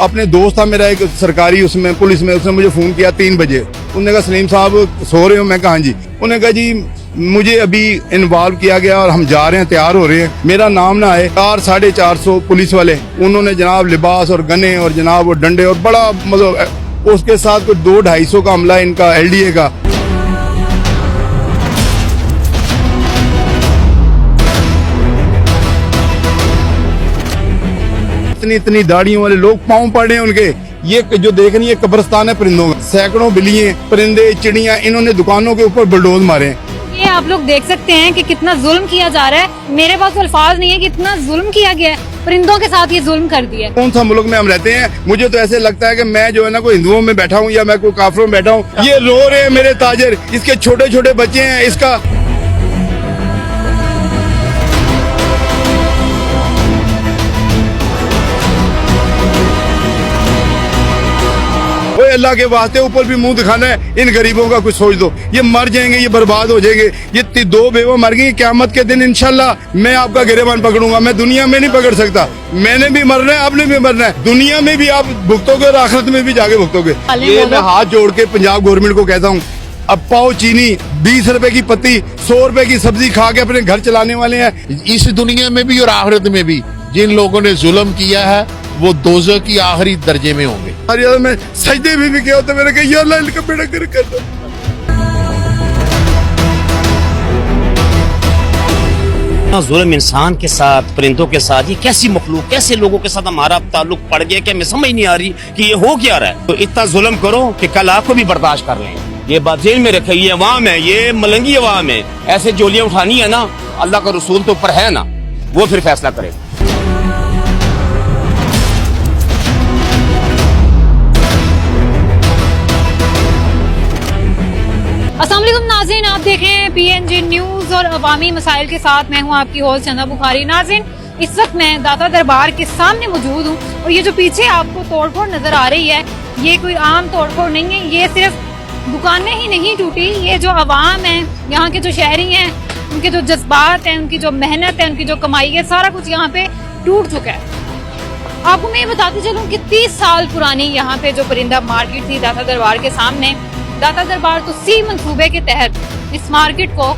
अपने दोस्त था मेरा एक सरकारी उसमें पुलिस में, उसने मुझे फोन किया 3 बजे। उन्होंने कहा सलीम साहब सो रहे हो? मैं कहा हाँ जी। उन्होंने कहा जी मुझे अभी इन्वॉल्व किया गया और हम जा रहे हैं, तैयार हो रहे हैं, मेरा नाम ना आए। 400-450 पुलिस वाले, उन्होंने जनाब लिबास और गने और जनाब वो डंडे और बड़ा मतलब उसके साथ कुछ 200-250 का हमला इनका LDA का। इतनी दाढ़ियों वाले लोग पाँव पड़े हैं उनके। ये जो देख रही है कब्रिस्तान है परिंदों का, सैकड़ों बिल्लियां, परिंदे, चिड़ियां, इन्होंने दुकानों के ऊपर बुलडोज मारे। ये आप लोग देख सकते हैं कि कितना जुल्म किया जा रहा है। मेरे पास तो अल्फाज नहीं है कि इतना जुल्म किया गया है, परिंदों के साथ ये जुल्म कर दिया। कौन सा मुल्क में हम रहते हैं? मुझे तो ऐसे लगता है कि मैं जो है ना कोई हिंदुओं में बैठा हूँ या मैं कोई काफिरों में बैठा हूँ। ये रो रहे हैं मेरे ताजर, इसके छोटे छोटे बच्चे हैं, इसका अल्लाह के वास्ते ऊपर भी मुंह दिखाना है, इन गरीबों का कुछ सोच दो। ये मर जाएंगे, ये बर्बाद हो जाएंगे। ये 2 बेवा मर गई, क़यामत के दिन इंशाल्लाह मैं आपका गिरेबान पकड़ूंगा। मैं दुनिया में नहीं पकड़ सकता, मैंने भी मरना है, आपने भी मरना है। दुनिया में भी आप भुगतोगे और आखिरत में भी जाके भुगतोगे। ये मैं हाथ जोड़ के पंजाब गवर्नमेंट को कहता हूँ, अब पाव चीनी 20 रुपए की पत्ती, 100 रुपए की सब्जी खा के अपने घर चलाने वाले हैं। इस दुनिया में भी और आखिरत में भी जिन लोगों ने जुल्म किया है वो दोज़ख की आखिरी दर्जे में होंगे। अरे मैं सजदे भी किया होता, मैंने कहा या अल्लाह इनका बेड़ा गर्क कर दो। जुल्म इंसान के साथ, परिंदों के साथ, ये कैसी मखलूक, कैसे लोगों के साथ हमारा ताल्लुक पड़ गया कि हमें समझ नहीं आ रही कि ये हो क्या रहा है। तो इतना जुल्म करो कि कल आपको भी बर्दाश्त कर लें। ये बात जेल में रखे, ये अवाम है, ये मलंगी अवाम है। ऐसे जोलियां उठानी है ना, अल्लाह का रसूल तो ऊपर है ना, वो फिर फैसला करे। अस्सलाम वालेकुम नाज़रीन, आप देख रहे हैं PNG न्यूज और अवामी मसाइल के साथ मैं हूं आपकी होस्ट चंदा बुखारी। नाज़रीन, इस वक्त मैं दाता दरबार के सामने मौजूद हूं और ये जो पीछे आपको तोड़फोड़ नजर आ रही है, ये कोई आम तोड़फोड़ नहीं है। ये सिर्फ दुकानें ही नहीं टूटी, ये जो अवाम है, यहाँ के जो शहरी हैं, उनके जो जज्बात हैं, उनकी जो मेहनत है, उनकी जो कमाई है, सारा कुछ यहाँ पे टूट चुका है। आपको मैं ये बताती चलूँ कि 30 साल पुरानी यहाँ पे जो परिंदा मार्केट थी दाता दरबार के सामने, दाता दरबार तो सी मंसूबे के तहत इस मार्केट को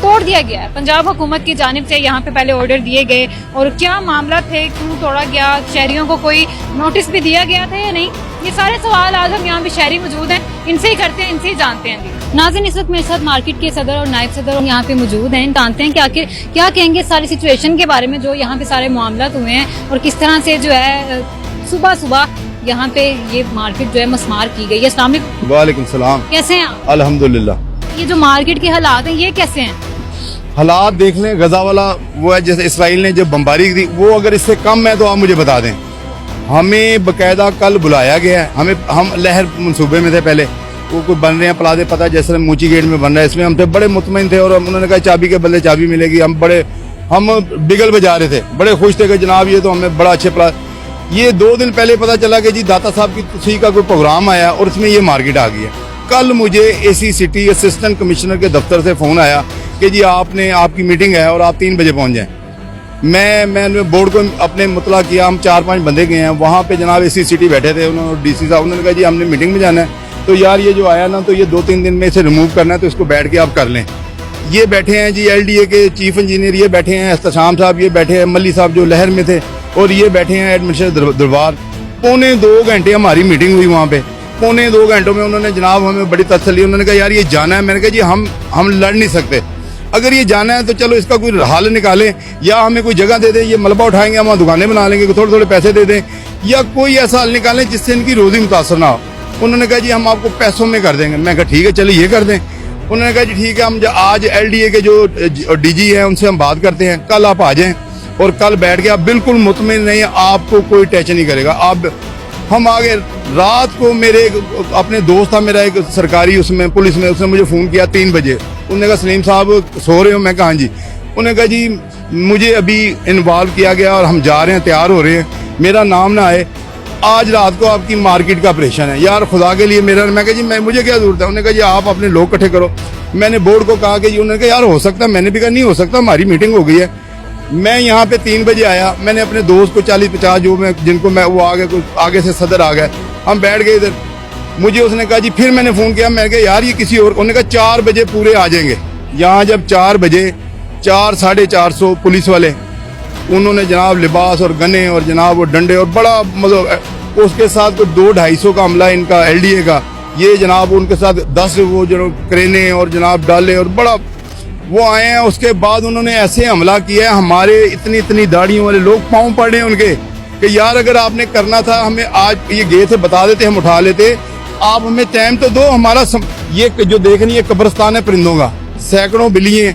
तोड़ दिया गया है। पंजाब हुकूमत की जानिब से यहाँ पे पहले ऑर्डर दिए गए और क्या मामला थे, क्यों तोड़ा गया, शहरियों को कोई नोटिस भी दिया गया था या नहीं, ये सारे सवाल आज हम यहाँ पे शहरी मौजूद हैं, इनसे ही करते हैं, इनसे ही जानते हैं। नाज़रीन, इस वक्त मेरे साथ मार्केट के सदर और नायब सदर यहाँ पे मौजूद हैं, जानते हैं कि आखिर क्या कहेंगे सारी सिचुएशन के बारे में जो यहाँ पे सारे मामला हुए हैं और किस तरह से जो है सुबह सुबह यहाँ पे ये मार्केट जो है मस्मार की गई है। अस्सलाम वालेकुम। वालेकुम सलाम। कैसे हैं आप? अल्हम्दुलिल्लाह। ये जो मार्केट के हालात हैं ये कैसे हैं? हालात देख लें, गजा वाला वो है, जैसे इसराइल ने जब बमबारी की वो अगर इससे कम है तो आप मुझे बता दें। हमें बकायदा कल बुलाया गया है, हम लहर मंसूबे में थे पहले, वो कोई बन रहे हैं प्लाजे, पता जैसे मूची गेट में बन रहा है, इसमें हम थे बड़े मुतमईन थे और उन्होंने कहा चाबी के बदले चाबी मिलेगी। हम बिगल बजा रहे थे, बड़े खुश थे कि जनाब ये तो हमें बड़ा अच्छे प्लाज। ये 2 दिन पहले पता चला कि जी दाता साहब की तुसी का कोई प्रोग्राम आया और इसमें ये मार्केट आ गई है। कल मुझे AC सिटी असिस्टेंट कमिश्नर के दफ्तर से फोन आया कि जी आपकी मीटिंग है और आप 3 बजे पहुंच जाएं। मैंने बोर्ड को अपने मुतला किया, हम 4-5 बंदे गए हैं वहाँ पे, जनाब AC सिटी बैठे थे, उन्होंने DC साहब, उन्होंने कहा जी हमने मीटिंग में जाना है, तो यार ये जो आया ना तो ये 2-3 दिन में इसे रिमूव करना है, तो इसको बैठ के आप कर लें। ये बैठे हैं जी LDA के चीफ इंजीनियर, ये बैठे हैं एहतशाम साहब, ये बैठे हैं मल्ली साहब जो लहर में थे, और ये बैठे हैं एडमिनिस्ट्रेटर दरबार। 2.25 घंटे हमारी मीटिंग हुई वहाँ पे। 2.25 घंटों में उन्होंने जनाब हमें बड़ी तसल्ली, उन्होंने कहा यार ये जाना है। मैंने कहा जी हम लड़ नहीं सकते, अगर ये जाना है तो चलो इसका कोई हल निकालें, या हमें कोई जगह दे दें, ये मलबा उठाएंगे, हम वहाँ दुकानें बना लेंगे, थोड़े थोड़े पैसे दे दें, या कोई ऐसा हल निकालें जिससे इनकी रोजी मुतासर ना हो। उन्होंने कहा जी हम आपको पैसों में कर देंगे। मैं कहा ठीक है चलिए ये कर दें। उन्होंने कहा जी ठीक है, हम आज LDA के जो DG हैं उनसे हम बात करते हैं, कल आप आ जाएं और कल बैठ के आप बिल्कुल मुतमिन नहीं, आपको कोई टच नहीं करेगा। आप हम आगे रात को मेरे अपने दोस्त था मेरा एक सरकारी उसमें पुलिस में, उसने मुझे फोन किया 3 बजे। उन्होंने कहा सलीम साहब सो रहे हो? मैं कहा हाँ जी। उन्होंने कहा जी मुझे अभी इन्वॉल्व किया गया और हम जा रहे हैं, तैयार हो रहे हैं, मेरा नाम ना आए। आज रात को आपकी मार्केट का ऑपरेशन है, यार खुदा के लिए मेरा। मैं कहा जी मुझे क्या जरूरत है? उन्होंने कहा जी आप अपने लोग इकट्ठे करो। मैंने बोर्ड को कहा कि जी, उन्होंने कहा यार हो सकता है, मैंने भी कहा नहीं हो सकता, हमारी मीटिंग हो गई है। मैं यहाँ पे 3 बजे आया, मैंने अपने दोस्त को 40-50 जो मैं जिनको मैं वो आगे से सदर आ गए, हम बैठ गए इधर। मुझे उसने कहा जी, फिर मैंने फोन किया, मैं कहा यार ये किसी और, उन्होंने कहा 4 बजे पूरे आ जाएंगे। यहाँ जब 4 बजे 400-450 पुलिस वाले, उन्होंने जनाब लिबास और गने और जनाब वो डंडे और बड़ा मतलब उसके साथ कोई 200-250 का हमला इनका LDA का, ये जनाब उनके साथ 10 वो जो क्रेने और जनाब डाले और बड़ा वो आए हैं। उसके बाद उन्होंने ऐसे हमला किया है, हमारे इतनी दाढ़ियों वाले लोग पाँव पड़े उनके कि यार अगर आपने करना था हमें आज ये गए थे बता देते, हम उठा लेते, आप हमें टाइम तो दो। हमारा ये जो देख रही है कब्रिस्तान है परिंदों का, सैकड़ों बिल्लियाँ,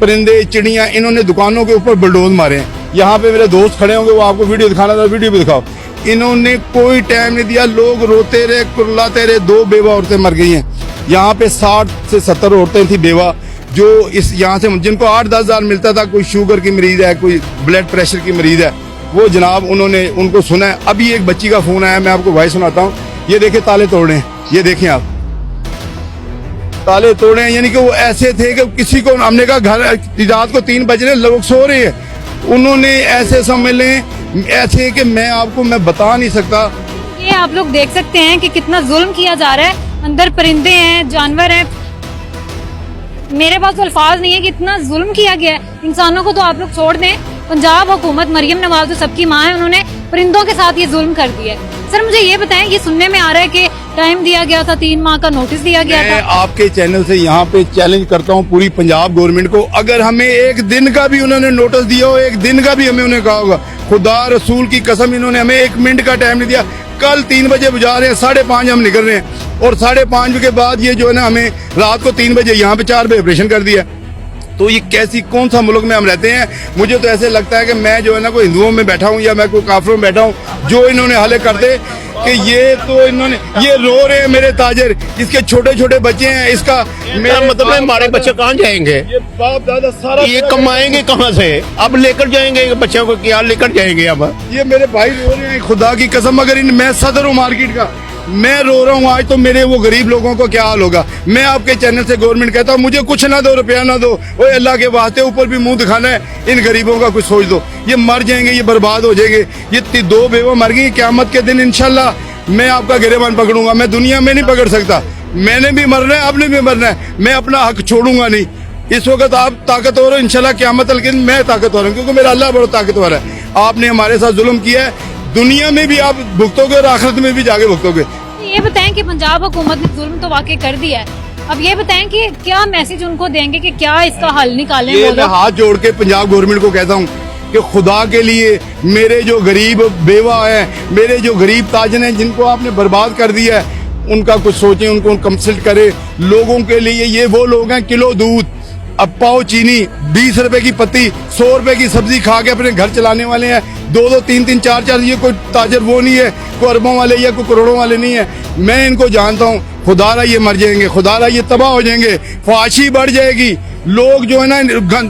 परिंदे, चिड़ियाँ, इन्होंने दुकानों के ऊपर बुलडोज मारे हैं। यहाँ पे मेरे दोस्त खड़े होंगे, वो आपको वीडियो दिखाना था, वीडियो भी दिखाओ। इन्होंने कोई टाइम नहीं दिया, लोग रोते रहे, कुर्लाते रहे। 2 बेवा औरतें मर गई हैं। यहाँ पे 60 से 70 औरतें थी बेवा, जो इस यहाँ से जिनको 8-10 हजार मिलता था, कोई शुगर की मरीज है, कोई ब्लड प्रेशर की मरीज है, वो जनाब उन्होंने उनको सुना है। अभी एक बच्ची का फोन आया, मैं आपको वॉइस सुनाता हूँ। ये देखे ताले तोड़े हैं, ये देखें आप, ताले तोड़े हैं। यानी कि वो ऐसे थे कि किसी को हमने कहा घर रात को 3 बज रहे, लोग सो रहे हैं, उन्होंने ऐसे सम्मेले ऐसे कि मैं बता नहीं सकता। ये आप लोग देख सकते हैं कि कितना जुल्म किया जा रहा है। अंदर परिंदे हैं, जानवर हैं, मेरे पास तो अल्फाज नहीं है कि इतना जुल्म किया गया है। इंसानों को तो आप लोग छोड़ दें, पंजाब हुकूमत, मरियम नवाज जो सबकी माँ है, उन्होंने परिंदों के साथ ये जुल्म कर दिया है। सर मुझे ये बताएं, ये सुनने में आ रहा है कि टाइम दिया गया था, 3 माह का नोटिस दिया गया था। मैं आपके चैनल से यहाँ पे चैलेंज करता हूँ पूरी पंजाब गवर्नमेंट को, अगर हमें 1 दिन का भी उन्होंने नोटिस दिया हो, 1 दिन का भी हमें उन्हें कहा होगा, खुदा रसूल की कसम इन्होंने हमें 1 मिनट का टाइम नहीं दिया। कल 3 बजे बुझा रहे हैं, 5:30 हम निकल रहे हैं, और 5:30 के बाद ये जो है ना हमें रात को 3 बजे यहाँ पे 4 बजे ऑपरेशन कर दिया। तो ये कैसी कौन सा मुल्क में हम रहते हैं? मुझे तो ऐसे लगता है कि मैं जो है ना कोई हिंदुओं में बैठा हूँ या मैं कोई काफिरों में बैठा हूँ, जो इन्होंने हाले करते कि ये तो इन्होंने ये रो रहे हैं मेरे ताजर, इसके छोटे बच्चे हैं, इसका मेरा मतलब है हमारे बच्चे कहाँ जाएंगे? ये बाप दादा सारा ये कमाएंगे कहाँ से? अब लेकर जाएंगे बच्चों को, क्या लेकर जाएंगे? अब ये मेरे भाई रो रहे हैं, खुदा की कसम। अगर मैं सदर हूँ मार्केट का, मैं रो रहा हूँ आज, तो मेरे वो गरीब लोगों को क्या हाल होगा? मैं आपके चैनल से गवर्नमेंट कहता हूँ, मुझे कुछ ना दो, रुपया ना दो, वो अल्लाह के वास्ते ऊपर भी मुंह दिखाना है, इन गरीबों का कुछ सोच दो। ये मर जाएंगे, ये बर्बाद हो जाएंगे। ये 2 बेवा मर गई, क़यामत के दिन इंशाल्लाह मैं आपका गिरेबान पकड़ूंगा। मैं दुनिया में नहीं पकड़ सकता, मैंने भी मरना है, आपने भी मरना है, मैं अपना हक छोड़ूंगा नहीं। इस वक्त आप ताकतवर हो, इंशाल्लाह क़यामत के दिन मैं ताकतवर हूँ, क्योंकि मेरा अल्लाह बड़ा ताकतवर है। आपने हमारे साथ जुल्म किया है, दुनिया में भी आप भुगतोगे और आखिरत में भी जाके भुगतोगे। ये बताएं कि पंजाब हुकूमत ने जुल्म तो वाकई कर दिया है, अब ये बताएं कि क्या मैसेज उनको देंगे कि क्या इसका हल निकालें? ये मैं हाथ जोड़ के पंजाब गवर्नमेंट को कहता हूँ कि खुदा के लिए मेरे जो गरीब बेवा हैं, मेरे जो गरीब ताजन हैं, जिनको आपने बर्बाद कर दिया है, उनका कुछ सोचें, उनको कंसल्ट करें। लोगों के लिए ये वो लोग हैं, किलो दूध, अब पाव चीनी, 20 रुपए की पत्ती, 100 रुपए की सब्जी खा के अपने घर चलाने वाले हैं। 2-2, 3-3, 4-4, ये कोई ताजर वो नहीं है, कोई अरबों वाले या कोई करोड़ों वाले नहीं है। मैं इनको जानता हूँ, खुदारा ये मर जाएंगे, खुदारा ये तबाह हो जाएंगे, फाशी बढ़ जाएगी, लोग जो है ना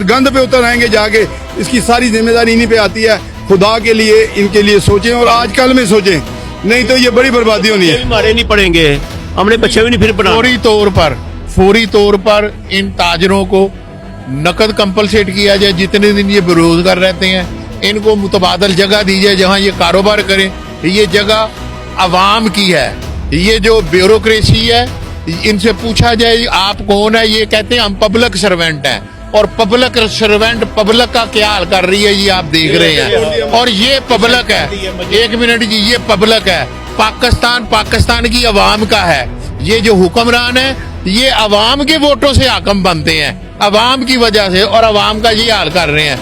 गंद पे उतर आएंगे जाके। इसकी सारी जिम्मेदारी इन्हीं पे आती है। खुदा के लिए इनके लिए सोचें और आजकल में सोचें, नहीं तो ये बड़ी बर्बादी होनी है। मारे नहीं पड़ेंगे, हमने बच्चे भी नहीं फिर बना। फौरी तौर पर इन ताजरों को नकद कंपलसेट किया जाए, जितने दिन ये बेरोजगार रहते हैं, इनको मुतबादल जगह दी जाए जहाँ ये कारोबार करें। ये जगह अवाम की है, ये जो ब्यूरोक्रेसी है, इनसे पूछा जाए आप कौन है, ये कहते हैं हम पब्लिक सर्वेंट हैं, और पब्लिक सर्वेंट पब्लिक का क्या हाल कर रही है ये आप देख रहे हैं। और ये पब्लिक है, 1 मिनट जी, ये पब्लिक है, पाकिस्तान की अवाम का है। ये जो हुक्मरान है, ये अवाम के वोटों से हाकम बनते हैं, अवाम की वजह से, और अवाम का ये हाल कर रहे हैं।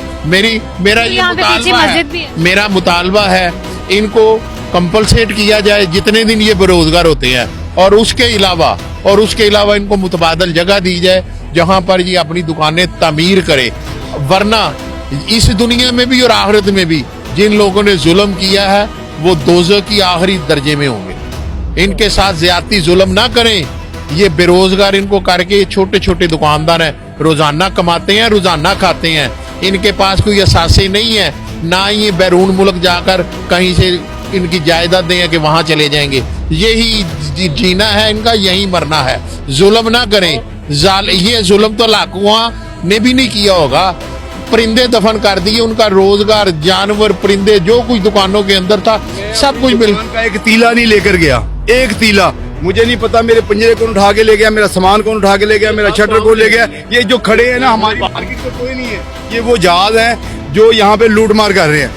मेरा मुतालबा है इनको कंपलसेट किया जाए जितने दिन ये बेरोजगार होते हैं, और उसके अलावा इनको मुतबादल जगह दी जाए जहां पर ये अपनी दुकानें तामीर करे। वरना इस दुनिया में भी और आखिरत में भी जिन लोगों ने जुल्म किया है वो दोज़ख की आखिरी दर्जे में होंगे। इनके साथ ज्यादती जुल्म ना करें। ये बेरोजगार इनको करके छोटे छोटे दुकानदार हैं, रोजाना कमाते हैं, रोजाना खाते हैं, इनके पास कोई असासे नहीं है, ना ये बैरून मुल्क जाकर कहीं से इनकी जायदाद हैं कि वहां चले जाएंगे। यही जीना है इनका, यही मरना है। जुल्म ना करें। ये जुल्म तो लाखों ने भी नहीं किया होगा, परिंदे दफन कर दिए, उनका रोजगार, जानवर, परिंदे, जो कुछ दुकानों के अंदर था सब कुछ मिल। दुकान का एक तीला नहीं लेकर गया, एक तीला। मुझे नहीं पता मेरे पिंजरे कौन उठा के ले गया, मेरा सामान कौन उठा के ले गया, मेरा शटर कौन ले गया। ये जो खड़े हैं ना, हमारी मार्केट में कोई नहीं है, ये वो जहाज हैं जो यहाँ पे लूट मार कर रहे हैं।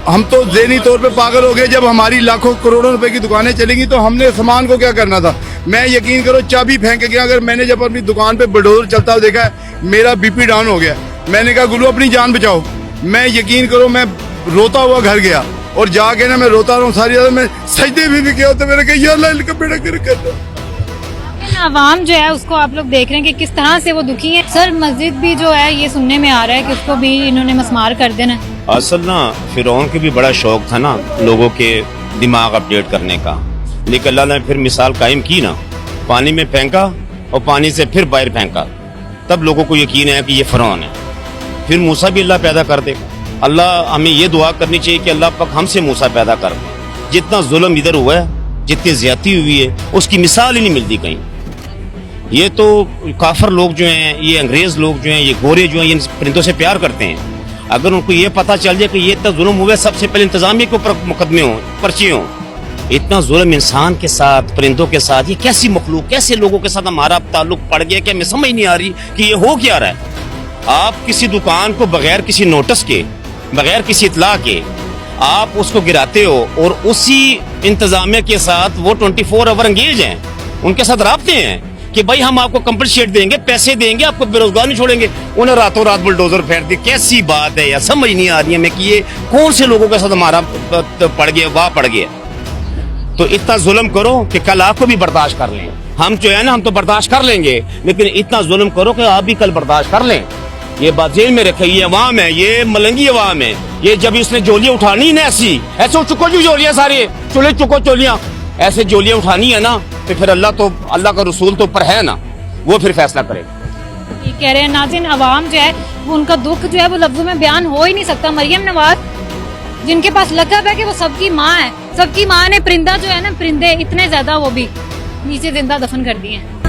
हम तो ज़हनी तौर पे पागल हो गए, जब हमारी लाखों करोड़ों रुपए की दुकानें चलेंगी तो हमने सामान को क्या करना था। मैं यकीन करो चाबी फेंक गया, अगर मैंने जब अपनी दुकान पे बुलडोजर चलता हुआ देखा है, मेरा बीपी डाउन हो गया। मैंने कहा गुल्लू अपनी जान बचाओ। मैं यकीन करो मैं रोता हुआ घर गया और जाके ना मैं रोता रहा हूँ सारी रात। मैं सजदे भी किया तो मैंने कहा यार अल्लाह इनका बेड़ा गर्क कर दो। आवाम जो है उसको आप लोग देख रहे हैं कि किस तरह से वो दुखी है। सर मस्जिद भी जो है ये सुनने में आ रहा है कि उसको भी इन्होंने मस्मार कर देना है। असल ना फिरौन के भी बड़ा शौक था ना लोगों के दिमाग अपडेट करने का, लेकिन अल्लाह ने फिर मिसाल कायम की ना, पानी में फेंका और पानी से फिर बाहर फेंका, तब लोगों को यकीन है कि ये फिरौन है। फिर मूसा भी अल्लाह पैदा कर देगा। अल्लाह हमें ये दुआ करनी चाहिए कि अल्लाह पाक हमसे मूसा पैदा कर दे। जितना जुल्म इधर हुआ है, जितनी ज्यादती हुई है, उसकी मिसाल ही नहीं मिलती कहीं। ये तो काफर लोग जो हैं, ये अंग्रेज लोग जो हैं, ये गोरे जो हैं, ये इन परिंदों से प्यार करते हैं। अगर उनको ये पता चल जाए कि ये इतना जुल्म हुआ है, सबसे पहले इंतजामिया के ऊपर मुकदमे हों, पर्चे हों। इतना जुल्म इंसान के साथ, परिंदों के साथ, ये कैसी मखलूक, कैसे लोगों के साथ हमारा ताल्लुक पड़ गया कि हमें समझ नहीं आ रही कि ये हो क्या रहा है। आप किसी दुकान को बगैर किसी नोटिस के, बगैर किसी इतला के आप उसको गिराते हो और उसी इंतजामिया के साथ वो 24 आवर एंगेज हैं, उनके साथ राब्ते हैं कि भाई हम आपको कंपनसेट देंगे, पैसे देंगे, आपको बेरोजगार नहीं छोड़ेंगे। उन्हें रातों रात बुलडोजर फेंक दी। कैसी बात है यार, समझ नहीं आ रही है मैं कि ये कौन से लोगों के साथ हमारा पड़ गया, वाह पड़ गया। तो इतना जुल्म करो कि कल आपको भी बर्दाश्त कर लें। हम जो है ना, हम तो बर्दाश्त कर लेंगे, लेकिन इतना जुल्म करो कि आप भी कल बर्दाश्त कर लें। ये बात जेल में रखे, ये अवाम है, ये मलंगी अवाम है। ये जब इसने जोलियां उठानी ना, ऐसे चुको जो जोलियां, सारे चुले चुको जोलियां, ऐसे जोलियां उठानी है ना, तो फिर अल्लाह का रसूल तो ऊपर है ना, वो फिर फैसला करेगा। ये कह रहे हैं नाज़रीन, अवाम जो है वो उनका दुख जो है वो लफ्जों में बयान हो ही नहीं सकता। मरियम नवाज जिनके पास लकब है कि वो सबकी माँ है, सबकी माँ ने परिंदा जो है ना, परिंदे इतने ज्यादा वो भी नीचे जिंदा दफन कर दिए हैं।